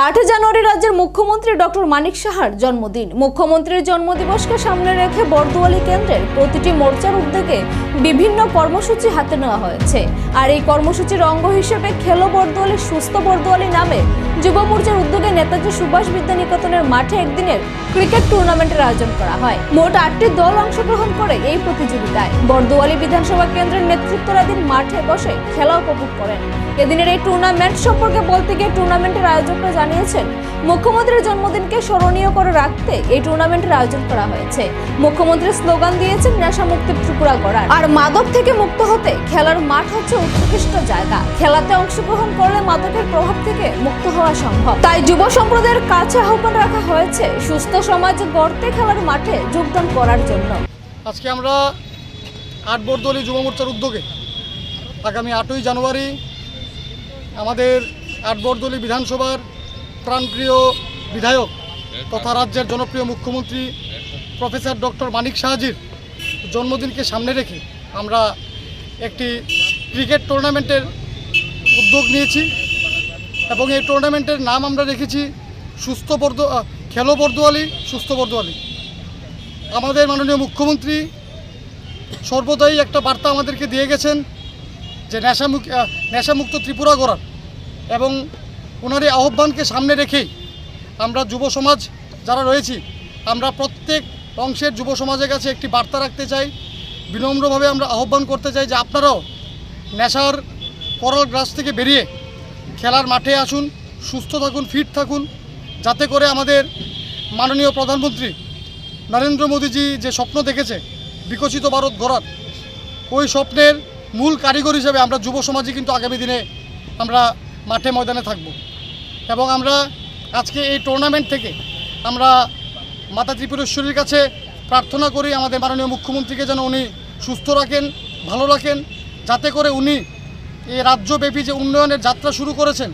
8 জানুয়ারি রাজ্যের মুখ্যমন্ত্রী ডক্টর মানিক সাহার জন্মদিন। মুখ্যমন্ত্রীর জন্মদিবসকে সামনে রেখে বরদুয়ালি কেন্দ্রের প্রতিটি মোর্চার উদ্যোগে বিভিন্ন কর্মসূচি হাতে নেওয়া হয়েছে। আর এই কর্মসূচির অঙ্গ হিসেবে খেলো বরদুয়ালি সুস্থ বরদুয়ালি নামে যুব মোর্চার উদ্যোগে নেতাজি সুভাষ বিদ্যানিকেতনের মাঠে একদিনের ক্রিকেট টুর্নামেন্টের আয়োজন করা হয়। মোট 8টি দল অংশগ্রহণ করে এই প্রতিযোগিতায়। বরদুয়ালি বিধানসভা কেন্দ্রের নেতৃত্বাধীন মাঠে বসে খেলা উপভোগ করেন। এদিনের এই টুর্নামেন্ট সম্পর্কে বলতে গিয়ে টুর্নামেন্টের আয়োজকরা জানিয়েছেন, মুখ্যমন্ত্রীর জন্মদিনকে স্মরণীয় করে রাখতে এই টুর্নামেন্টের আয়োজন করা হয়েছে। মুখ্যমন্ত্রী স্লোগান দিয়েছেন নেশামুক্ত ত্রিপুরা গড়ার, আর মাদক থেকে মুক্ত হতে খেলার মাঠ হচ্ছে উৎকৃষ্ট জায়গা। খেলাতে অংশগ্রহণ করলে মাদকের প্রভাব থেকে মুক্ত হওয়া সম্ভব। তাই যুব সম্প্রদায়ের কাছে আহ্বান রাখা হয়েছে সুস্থ সমাজ গড়তে খেলার মাঠে যোগদান করার জন্য। আজকে আমরা 8 বরদুয়ালি যুব মোর্চার উদ্যোগে আগামী 8ই জানুয়ারি আমাদের 8 বরদুয়ালি বিধানসভার প্রাণপ্রিয় বিধায়ক তথা রাজ্যের জনপ্রিয় মুখ্যমন্ত্রী প্রফেসর ডক্টর মানিক সাহাজির জন্মদিনকে সামনে রেখে আমরা একটি ক্রিকেট টুর্নামেন্টের উদ্যোগ নিয়েছি এবং এই টুর্নামেন্টের নাম আমরা রেখেছি খেলো বরদুয়ালি সুস্থ বরদুয়ালি। আমাদের মাননীয় মুখ্যমন্ত্রী সর্বদাই একটা বার্তা আমাদেরকে দিয়ে গেছেন যে নেশামুক্ত ত্রিপুরা গড়ার, এবং ওনার এই আহ্বানকে সামনে রেখেই আমরা যুব সমাজ যারা রয়েছি আমরা প্রত্যেক অংশের যুব সমাজের কাছে একটি বার্তা রাখতে চাই, বিনম্রভাবে আমরা আহ্বান করতে চাই যে আপনারাও নেশার করল গ্রাস থেকে বেরিয়ে খেলার মাঠে আসুন, সুস্থ থাকুন, ফিট থাকুন, যাতে করে আমাদের মাননীয় প্রধানমন্ত্রী নরেন্দ্র মোদীজি যে স্বপ্ন দেখেছে বিকশিত ভারত গড়ার, ওই স্বপ্নের মূল কারিগর হিসেবে আমরা যুব সমাজই কিন্তু আগামী দিনে আমরা মাঠে ময়দানে থাকব। এবং আমরা আজকে এই টুর্নামেন্ট থেকে আমরা মাতা ত্রিপুরেশ্বরীর কাছে প্রার্থনা করি আমাদের মাননীয় মুখ্যমন্ত্রীকে যেন উনি সুস্থ রাখেন, ভালো রাখেন, যাতে করে উনি এই রাজ্যব্যাপী যে উন্নয়নের যাত্রা শুরু করেছেন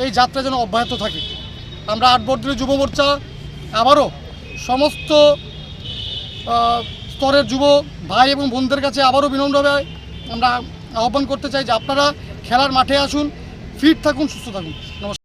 এই যাত্রা যেন অব্যাহত থাকে। আমরা 8 বরদুয়ালি যুব মোর্চা আবারও সমস্ত স্তরের যুব ভাই এবং বোনদের কাছে আবারও বিনম্রভাবে আমরা আহ্বান করতে চাই যে আপনারা খেলার মাঠে আসুন, ফিট থাকুন, সুস্থ থাকুন। নমস্কার।